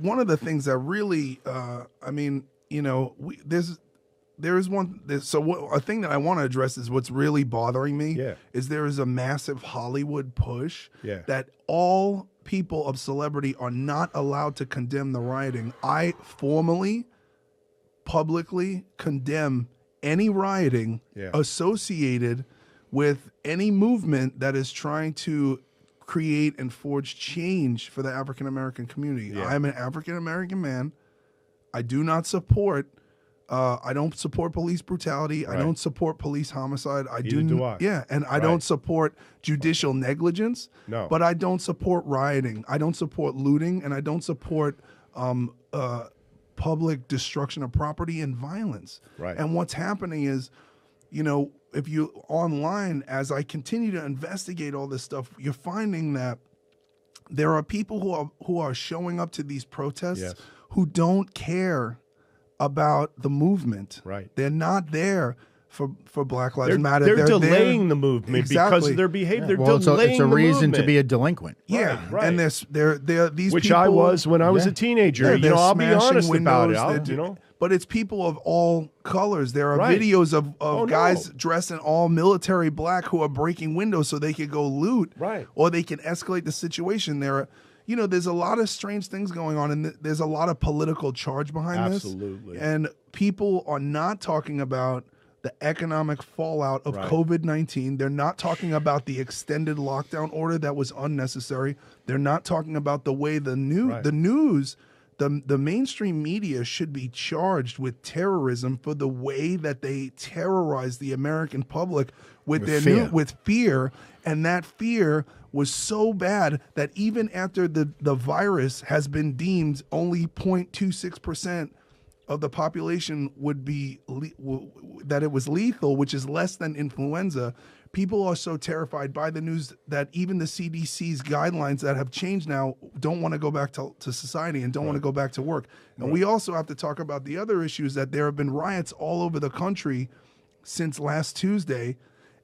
one of the things that really, I mean, you know, a thing that I want to address is what's really bothering me. Yeah. Is there is a massive Hollywood push. Yeah. That all people of celebrity are not allowed to condemn the rioting. I formally, publicly condemn any rioting associated with any movement that is trying to create and forge change for the African American community. Yeah. I am an African American man. I do not support. I don't support police brutality. Right. I don't support police homicide. Neither do I. Yeah, and I don't support judicial negligence. No. But I don't support rioting. I don't support looting, and I don't support public destruction of property and violence. Right. And what's happening is, you know, if you online, as I continue to investigate all this stuff, you're finding that there are people who are showing up to these protests who don't care about the movement. Right. They're not there for Black Lives Matter. They're delaying the movement because of their behavior. They're delaying it's a the reason movement. to be a delinquent. Yeah, Right. and they're these Which people, I was when I was a teenager. Yeah, You know, they're I'll be smashing honest about windows, it. You know, but it's people of all colors. There are Right. videos of guys no. dressed in all military black who are breaking windows so they could go loot, Right. or they can escalate the situation. There are, you know, there's a lot of strange things going on, and there's a lot of political charge behind this. Absolutely. And people are not talking about the economic fallout of COVID-19. They're not talking about the extended lockdown order that was unnecessary. They're not talking about the way the news, the mainstream media should be charged with terrorism for the way that they terrorize the American public with fear. And that fear was so bad that even after the virus has been deemed only 0.26% of the population would be that it was lethal, which is less than influenza. People are so terrified by the news that even the CDC's guidelines that have changed now don't want to go back to society and don't want to go back to work. And we also have to talk about the other issues, that there have been riots all over the country since last Tuesday,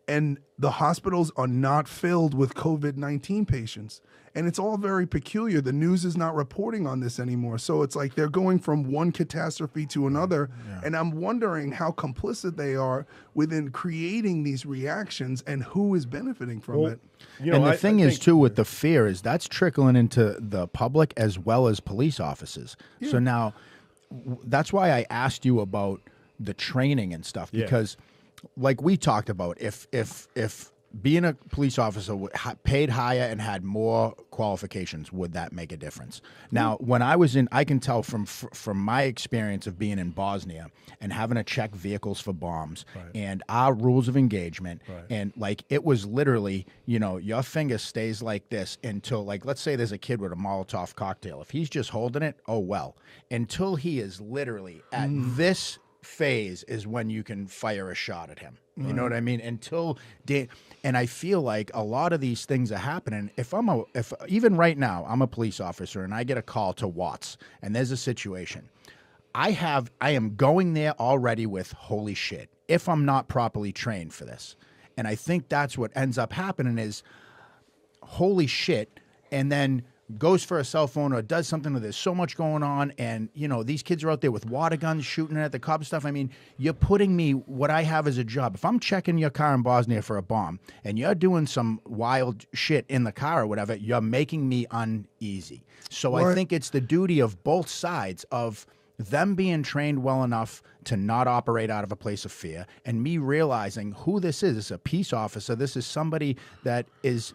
and the hospitals are not filled with COVID-19 patients. And it's all very peculiar. The news is not reporting on this anymore. So it's like they're going from one catastrophe to another. Yeah. And I'm wondering how complicit they are within creating these reactions and who is benefiting from it. You know, and the thing is, too, with the fear is that's trickling into the public as well as police officers. Yeah. So now that's why I asked you about the training and stuff, because like we talked about, if being a police officer paid higher and had more qualifications, would that make a difference? Now, when I was I can tell from my experience of being in Bosnia and having to check vehicles for bombs and our rules of engagement, and like it was literally, you know, your finger stays like this until, like, let's say there's a kid with a Molotov cocktail. If he's just holding it, oh well. Until he is literally at this phase is when you can fire a shot at him. You know what I mean? And I feel like a lot of these things are happening. If even right now I'm a police officer and I get a call to Watts and there's a situation, I am going there already with holy shit if I'm not properly trained for this. And I think that's what ends up happening is holy shit, and then goes for a cell phone or does something where there's so much going on, and you know these kids are out there with water guns shooting at the cops and stuff. I mean, you're putting me, what I have as a job, if I'm checking your car in Bosnia for a bomb and you're doing some wild shit in the car or whatever, you're making me uneasy. So I think it's the duty of both sides of them being trained well enough to not operate out of a place of fear, and me realizing who this is. It's a peace officer. This is somebody that is,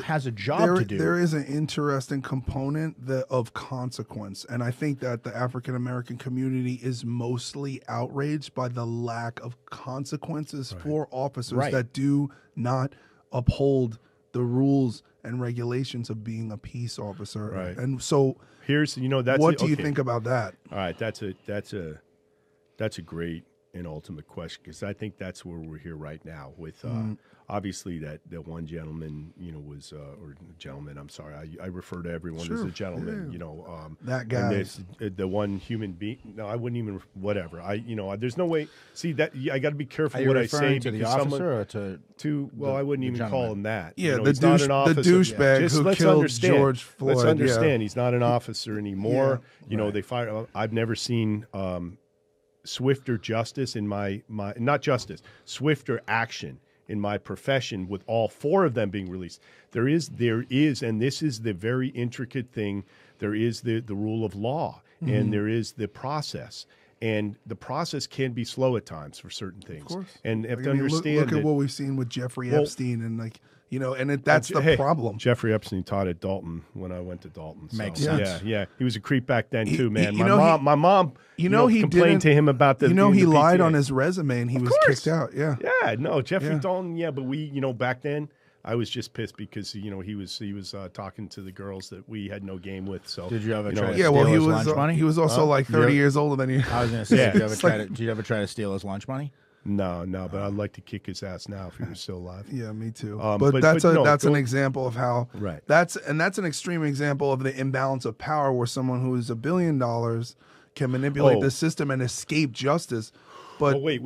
has a job to do. There is an interesting component of consequence, and I think that the African American community is mostly outraged by the lack of consequences for officers that do not uphold the rules and regulations of being a peace officer. Right. And so here's, that's what do you think about that? All right, that's a great an ultimate question, because I think that's where we're here right now with obviously that one gentleman, was or gentleman. I'm sorry, I refer to everyone as a gentleman. That guy, and the one human being. No, I wouldn't even. Whatever. There's no way. See that I got to be careful what I say to because the officer or to well, I wouldn't even gentleman. call him that. Yeah, he's not an officer. The douchebag who killed George Floyd. Let's understand, he's not an officer anymore. Yeah, They fire. I've never seen swifter justice in my not justice, swifter action in my profession with all four of them being released. There is, and this is the very intricate thing. There is the rule of law, and there is the process. And the process can be slow at times for certain things. Of course. And you have to understand. Look at what we've seen with Jeffrey Epstein and that's the problem. Jeffrey Epstein taught at Dalton when I went to Dalton. So, Makes sense. Yeah. He was a creep back then too, man. My mom he complained to him about the. He lied PTA. on his resume and he was kicked out. Yeah. Yeah. No, Jeffrey Dalton. Yeah, but we, back then. I was just pissed because he was talking to the girls that we had no game with. So did you ever try to steal his lunch money? He was also like 30 years older than you. I was going to say, did you ever try to steal his lunch money? No, but I'd like to kick his ass now if he was still alive. Yeah, me too. But that's an example of how that's an extreme example of the imbalance of power where someone who is $1 billion can manipulate the system and escape justice. But we're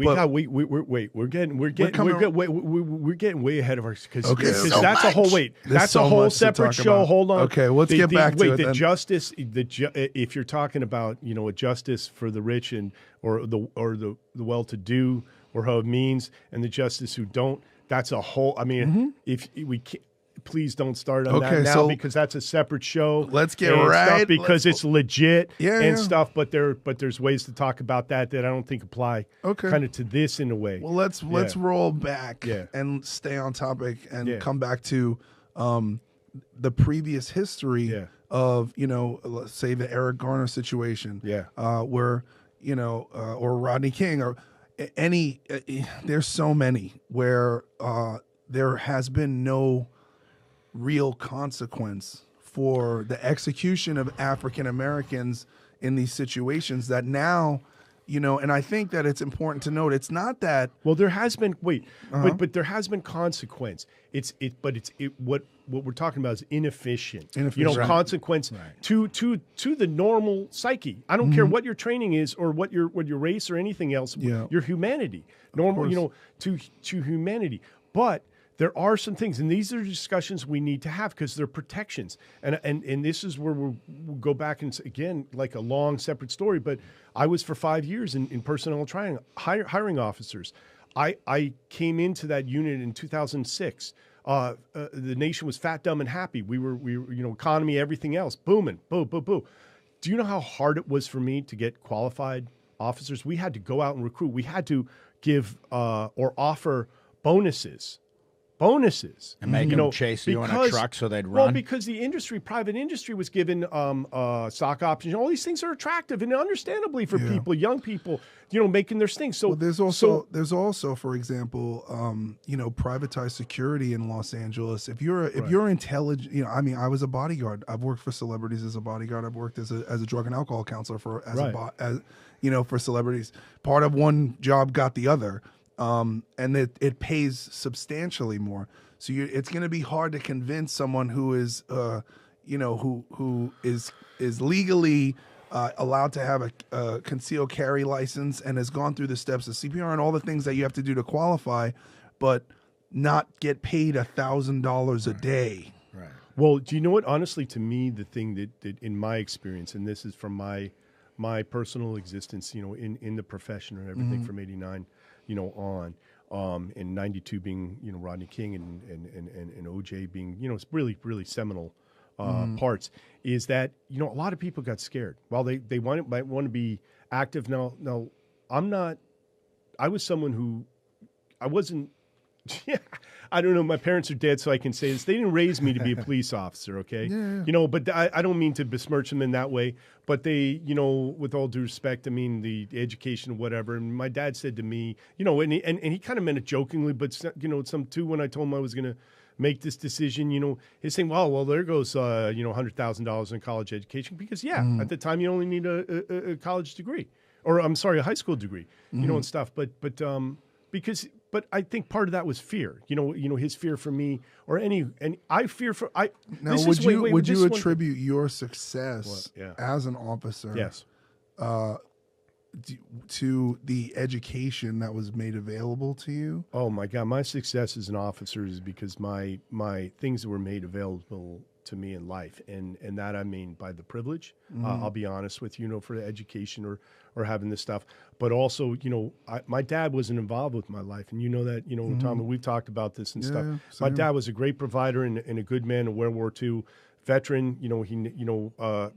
getting way ahead of ourselves because that's a whole that's a whole separate show. About. Hold on. Okay, let's get back to it. The justice, if you're talking about a justice for the rich or the well-to-do or who have means, and the justice who don't, that's a whole. I mean, if we can't. Please don't start on that now because that's a separate show. Let's get right because it's legit stuff. But there's ways to talk about that I don't think apply kind of to this in a way. Well, let's roll back and stay on topic and come back to the previous history of let's say the Eric Garner situation, where or Rodney King or any. There's so many where there has been no real consequence for the execution of African Americans in these situations that now, and I think that it's important to note it's not that. Well, there has been but there has been consequence. What we're talking about is inefficient. Consequence to the normal psyche. I don't care what your training is or what your race or anything else. Your humanity, normal. To humanity, but. There are some things, and these are discussions we need to have because they're protections. And this is where we'll go back and, again, like a long separate story, but I was for 5 years in personnel training, hiring officers. I came into that unit in 2006. The nation was fat, dumb, and happy. We were economy, everything else, booming, boom, boom, boom. Do you know how hard it was for me to get qualified officers? We had to go out and recruit. We had to give or offer bonuses and make them chase you in a truck so they'd run. Well, because the private industry was given stock options. All these things are attractive and understandably for people, young people, making their things. So there's also, for example, privatized security in Los Angeles. If you're intelligent, I was a bodyguard. I've worked for celebrities as a bodyguard. I've worked as a drug and alcohol counselor for celebrities. Part of one job got the other. And it pays substantially more. So it's going to be hard to convince someone who is, who is legally allowed to have a concealed carry license and has gone through the steps of CPR and all the things that you have to do to qualify, but not get paid $1,000 a day. Right. Well, do you know what? Honestly, to me, the thing that in my experience, and this is from my personal existence, in the profession and everything from '89. And 92 being, Rodney King and OJ being, it's really, really seminal parts, is that, a lot of people got scared. While they might want to be active. Now, I was someone who, I wasn't, I don't know, my parents are dead, so I can say this. They didn't raise me to be a police officer, okay? Yeah. But I don't mean to besmirch them in that way, but they, with all due respect, I mean, the education or whatever, and my dad said to me, and he kind of meant it jokingly, but, some too, when I told him I was going to make this decision, he's saying, well, there goes, $100,000 in college education, because, at the time, you only need a college degree. or I'm sorry, a high school degree, you know, and stuff. But I think part of that was fear. You know, his fear for me, or and I fear for I. Now, would you attribute your success as an officer? Yes. To the education that was made available to you? Oh my God, my success as an officer is because my things that were made available to me in life, and that I mean by the privilege. I'll be honest with you, for the education or having this stuff, but also, my dad wasn't involved with my life, and that, Tommy, we've talked about this and stuff. Yeah, my dad was a great provider and a good man, a World War II veteran.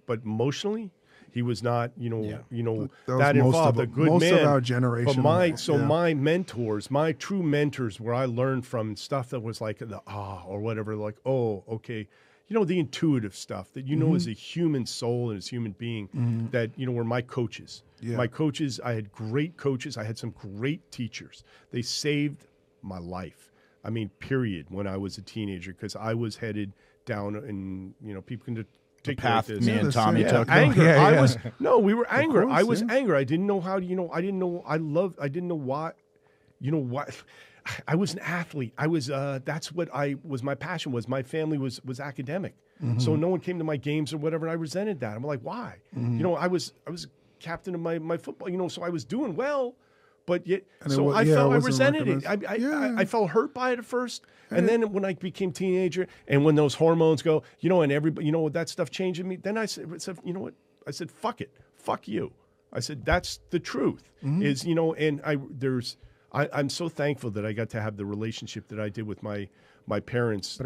But emotionally, he was not, that involved. A good man. Most of our generation. But my mentors, my true mentors, where I learned from stuff that was like or whatever, like, oh, okay. The intuitive stuff that, as a human soul and as a human being that, were my coaches. Yeah. My coaches, I had great coaches. I had some great teachers. They saved my life. I mean, period, when I was a teenager, because I was headed down and, people can take the path like this. Me and Tommy took. Anger. We were angry. I was angry. I didn't know how to, I didn't know why, why. I was an athlete. I was that's what my passion was. My family was academic. So no one came to my games or whatever, and I resented that. I'm like, why? I was captain of my football, so I was doing well, but yet I resented it. I felt hurt by it at first. And then when I became teenager and when those hormones go, and everybody, that stuff changed in me, then I said, you know what? I said, fuck it. Fuck you. I said, that's the truth is, and I'm so thankful that I got to have the relationship that I did with my parents.